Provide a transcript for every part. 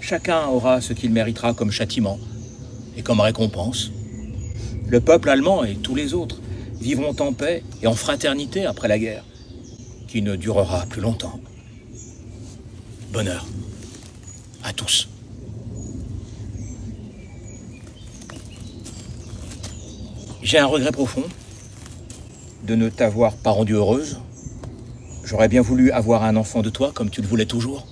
Chacun aura ce qu'il méritera comme châtiment et comme récompense. Le peuple allemand et tous les autres vivront en paix et en fraternité après la guerre, qui ne durera plus longtemps. Bonheur à tous. J'ai un regret profond de ne t'avoir pas rendue heureuse. J'aurais bien voulu avoir un enfant de toi comme tu le voulais toujours.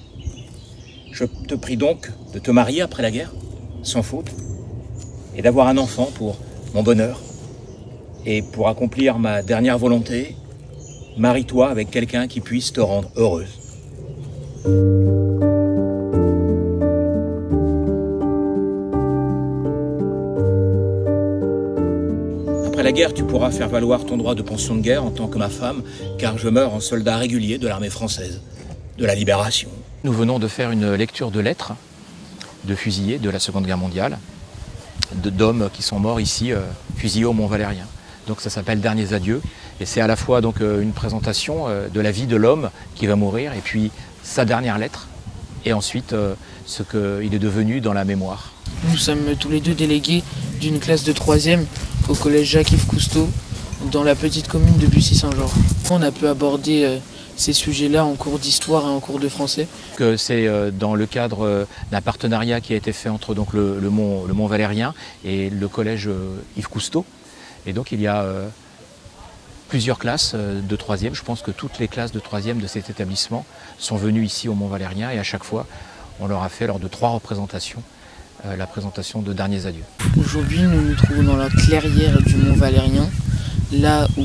Je te prie donc de te marier après la guerre, sans faute, et d'avoir un enfant pour mon bonheur. Et pour accomplir ma dernière volonté, marie-toi avec quelqu'un qui puisse te rendre heureuse. Après la guerre, tu pourras faire valoir ton droit de pension de guerre en tant que ma femme, car je meurs en soldat régulier de l'armée française, de la Libération. Nous venons de faire une lecture de lettres de fusillés de la Seconde Guerre mondiale, d'hommes qui sont morts ici, fusillés au Mont-Valérien. Donc ça s'appelle Derniers adieux, et c'est à la fois donc une présentation de la vie de l'homme qui va mourir, et puis sa dernière lettre, et ensuite ce qu'il est devenu dans la mémoire. Nous sommes tous les deux délégués d'une classe de 3e au collège Jacques-Yves Cousteau, dans la petite commune de Bussy-Saint-Georges. On a pu aborder ces sujets-là en cours d'histoire et en cours de français. C'est dans le cadre d'un partenariat qui a été fait entre donc, le Mont-Valérien et le collège Yves Cousteau. Et donc il y a plusieurs classes de 3e. Je pense que toutes les classes de 3e de cet établissement sont venues ici au Mont-Valérien, et à chaque fois on leur a fait lors de 3 représentations la présentation de Derniers adieux. Aujourd'hui nous nous trouvons dans la clairière du Mont-Valérien, là où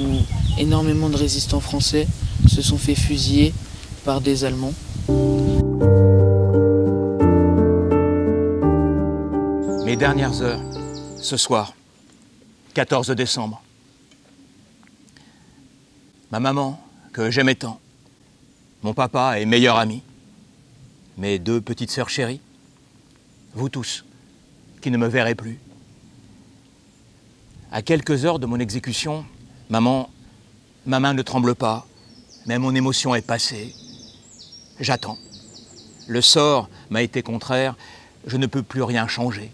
énormément de résistants français se sont fait fusiller par des Allemands. Mes dernières heures, ce soir, 14 décembre. Ma maman, que j'aimais tant, mon papa et meilleur ami, mes 2 petites sœurs chéries, vous tous, qui ne me verrez plus. À quelques heures de mon exécution, maman, ma main ne tremble pas, mais mon émotion est passée. J'attends. Le sort m'a été contraire, je ne peux plus rien changer.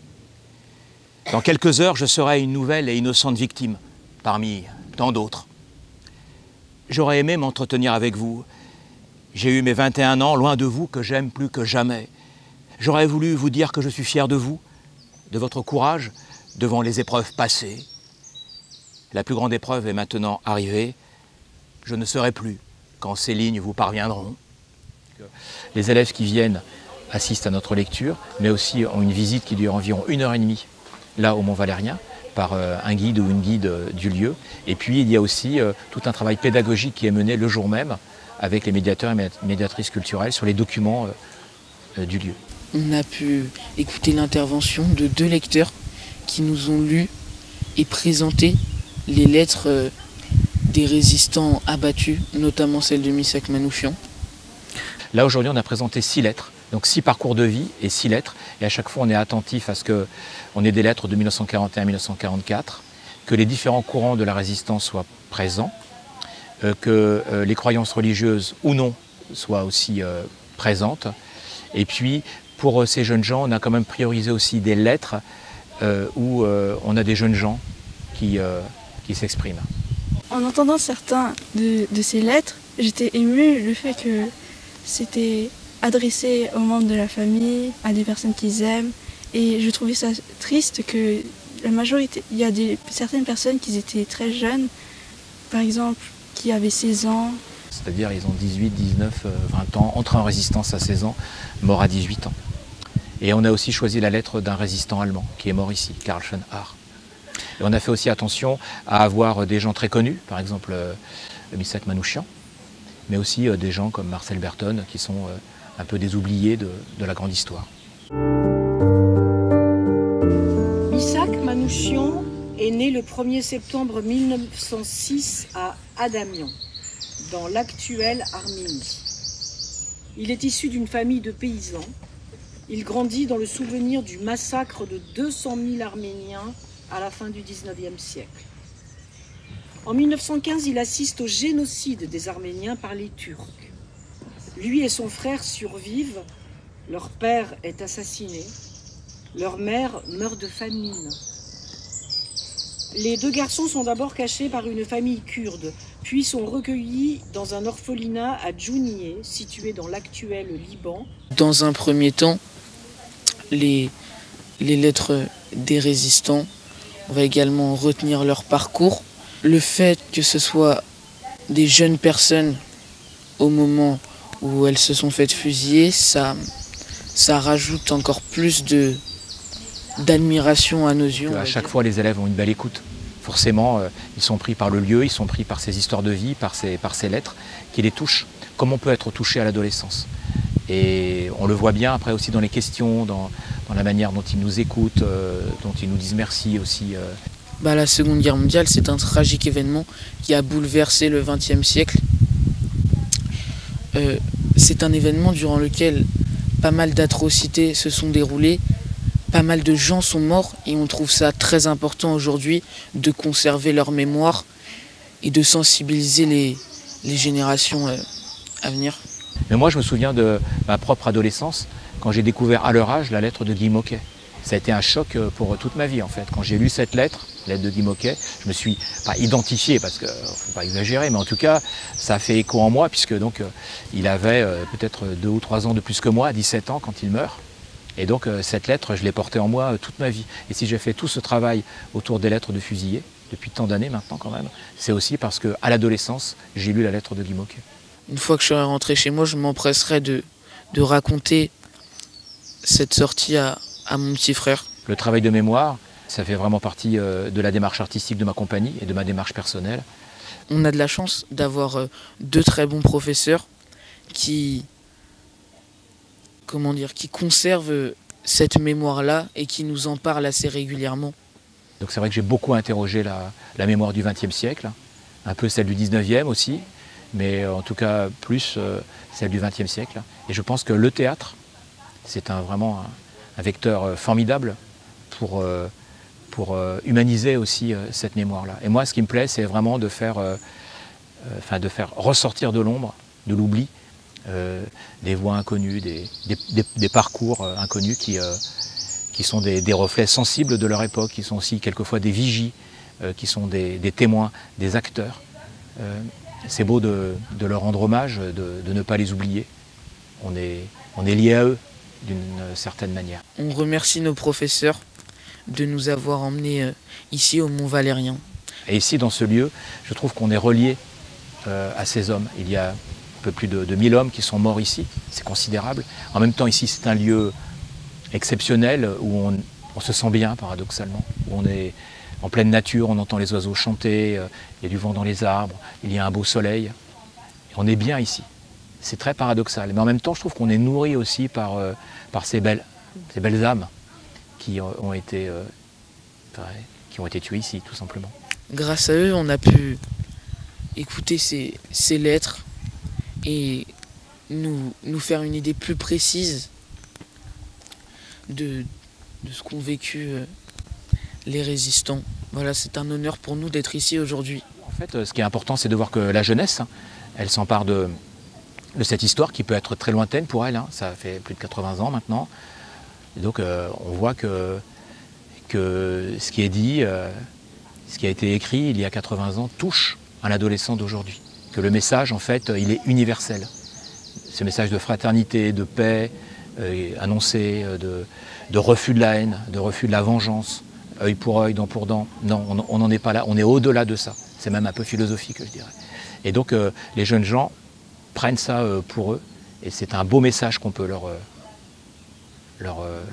Dans quelques heures, je serai une nouvelle et innocente victime, parmi tant d'autres. J'aurais aimé m'entretenir avec vous. J'ai eu mes 21 ans, loin de vous, que j'aime plus que jamais. J'aurais voulu vous dire que je suis fier de vous, de votre courage devant les épreuves passées. La plus grande épreuve est maintenant arrivée. Je ne serai plus quand ces lignes vous parviendront. Les élèves qui viennent assistent à notre lecture, mais aussi ont une visite qui dure environ 1h30 là au Mont-Valérien, par un guide ou une guide du lieu. Et puis il y a aussi tout un travail pédagogique qui est mené le jour même avec les médiateurs et médiatrices culturelles sur les documents du lieu. On a pu écouter l'intervention de 2 lecteurs qui nous ont lu et présenté les lettres des résistants abattus, notamment celle de Missak Manouchian. Là aujourd'hui on a présenté 6 lettres. Donc 6 parcours de vie et 6 lettres. Et à chaque fois, on est attentif à ce qu'on ait des lettres de 1941-1944, que les différents courants de la résistance soient présents, que les croyances religieuses ou non soient aussi présentes. Et puis, pour ces jeunes gens, on a quand même priorisé aussi des lettres où on a des jeunes gens qui s'expriment. En entendant certains de ces lettres, j'étais émue le fait que c'était adressé aux membres de la famille, à des personnes qu'ils aiment. Et je trouvais ça triste que la majorité, il y a certaines personnes qui étaient très jeunes, par exemple, qui avaient 16 ans. C'est-à-dire ils ont 18, 19, 20 ans, entrés en résistance à 16 ans, morts à 18 ans. Et on a aussi choisi la lettre d'un résistant allemand qui est mort ici, Karl Schönhaar. Et on a fait aussi attention à avoir des gens très connus, par exemple Missak Manouchian, mais aussi des gens comme Marcel Berton qui sont un peu des oubliés de la grande histoire. Missak Manouchian est né le 1er septembre 1906 à Adamian, dans l'actuelle Arménie. Il est issu d'une famille de paysans. Il grandit dans le souvenir du massacre de 200 000 Arméniens à la fin du XIXe siècle. En 1915, il assiste au génocide des Arméniens par les Turcs. Lui et son frère survivent Leur père est assassiné. Leur mère meurt de famine. Les deux garçons sont d'abord cachés par une famille kurde, puis sont recueillis dans un orphelinat à Djounieh, situé dans l'actuel Liban. Dans un premier temps, les lettres des résistants, on va également retenir leur parcours. Le fait que ce soit des jeunes personnes au moment où elles se sont faites fusiller, ça rajoute encore plus d'admiration à nos yeux. À chaque fois, les élèves ont une belle écoute. Forcément, ils sont pris par le lieu, ils sont pris par ces histoires de vie, par ces lettres qui les touchent, comme on peut être touché à l'adolescence. Et on le voit bien après aussi dans les questions, dans la manière dont ils nous écoutent, dont ils nous disent merci aussi. La Seconde Guerre mondiale, c'est un tragique événement qui a bouleversé le XXe siècle. C'est un événement durant lequel pas mal d'atrocités se sont déroulées, pas mal de gens sont morts et on trouve ça très important aujourd'hui de conserver leur mémoire et de sensibiliser les générations à venir. Mais moi je me souviens de ma propre adolescence quand j'ai découvert à leur âge la lettre de Guy Môquet. Ça a été un choc pour toute ma vie en fait. Quand j'ai lu cette lettre de Guy Môquet, je me suis pas identifié parce que faut pas exagérer, mais en tout cas ça a fait écho en moi puisque donc il avait peut-être 2 ou 3 ans de plus que moi, à 17 ans quand il meurt. Et donc cette lettre, je l'ai portée en moi toute ma vie. Et si j'ai fait tout ce travail autour des lettres de fusillés, depuis tant d'années maintenant quand même, c'est aussi parce qu'à l'adolescence, j'ai lu la lettre de Guy Môquet. Une fois que je serai rentré chez moi, je m'empresserai de raconter cette sortie à mon petit frère. Le travail de mémoire, ça fait vraiment partie de la démarche artistique de ma compagnie et de ma démarche personnelle. On a de la chance d'avoir 2 très bons professeurs qui conservent cette mémoire-là et qui nous en parlent assez régulièrement. Donc c'est vrai que j'ai beaucoup interrogé la mémoire du XXe siècle, un peu celle du XIXe aussi, mais en tout cas plus celle du XXe siècle. Et je pense que le théâtre, c'est vraiment un vecteur formidable pour humaniser aussi cette mémoire-là. Et moi, ce qui me plaît, c'est vraiment de faire ressortir de l'ombre, de l'oubli, des voix inconnues, des parcours inconnus qui sont des reflets sensibles de leur époque, qui sont aussi quelquefois des vigies, qui sont des témoins, des acteurs. C'est beau de leur rendre hommage, de ne pas les oublier. On est liés à eux d'une certaine manière. On remercie nos professeurs de nous avoir emmenés ici au Mont Valérien. Et ici, dans ce lieu, je trouve qu'on est relié à ces hommes. Il y a un peu plus de 1000 hommes qui sont morts ici, c'est considérable. En même temps, ici, c'est un lieu exceptionnel où on se sent bien, paradoxalement, où on est en pleine nature, on entend les oiseaux chanter, il y a du vent dans les arbres, il y a un beau soleil. Et on est bien ici. C'est très paradoxal. Mais en même temps, je trouve qu'on est nourri aussi par ces belles âmes qui ont été tuées ici, tout simplement. Grâce à eux, on a pu écouter ces lettres et nous faire une idée plus précise de ce qu'ont vécu les résistants. Voilà, c'est un honneur pour nous d'être ici aujourd'hui. En fait, ce qui est important, c'est de voir que la jeunesse, elle s'empare de cette histoire qui peut être très lointaine pour elle. Ça fait plus de 80 ans maintenant. Et donc on voit que ce qui est dit, ce qui a été écrit il y a 80 ans touche un adolescent d'aujourd'hui. Que le message, en fait, il est universel. Ce message de fraternité, de paix, annoncé, de refus de la haine, de refus de la vengeance, œil pour œil, dent pour dent. Non, on n'en est pas là, on est au-delà de ça. C'est même un peu philosophique, je dirais. Et donc les jeunes gens prennent ça pour eux, et c'est un beau message qu'on peut leur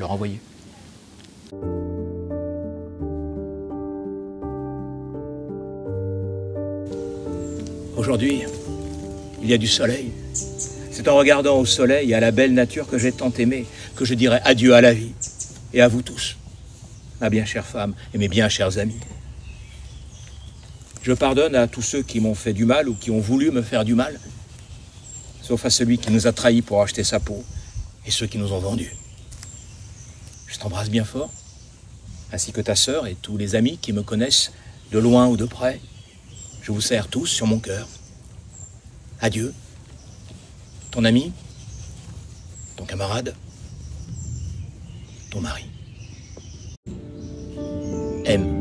envoyer. Aujourd'hui, il y a du soleil. C'est en regardant au soleil et à la belle nature que j'ai tant aimé que je dirai adieu à la vie et à vous tous, ma bien chère femme et mes bien chers amis. Je pardonne à tous ceux qui m'ont fait du mal ou qui ont voulu me faire du mal, sauf à celui qui nous a trahis pour acheter sa peau et ceux qui nous ont vendus. Je t'embrasse bien fort, ainsi que ta sœur et tous les amis qui me connaissent de loin ou de près. Je vous serre tous sur mon cœur. Adieu, ton ami, ton camarade, ton mari. Aime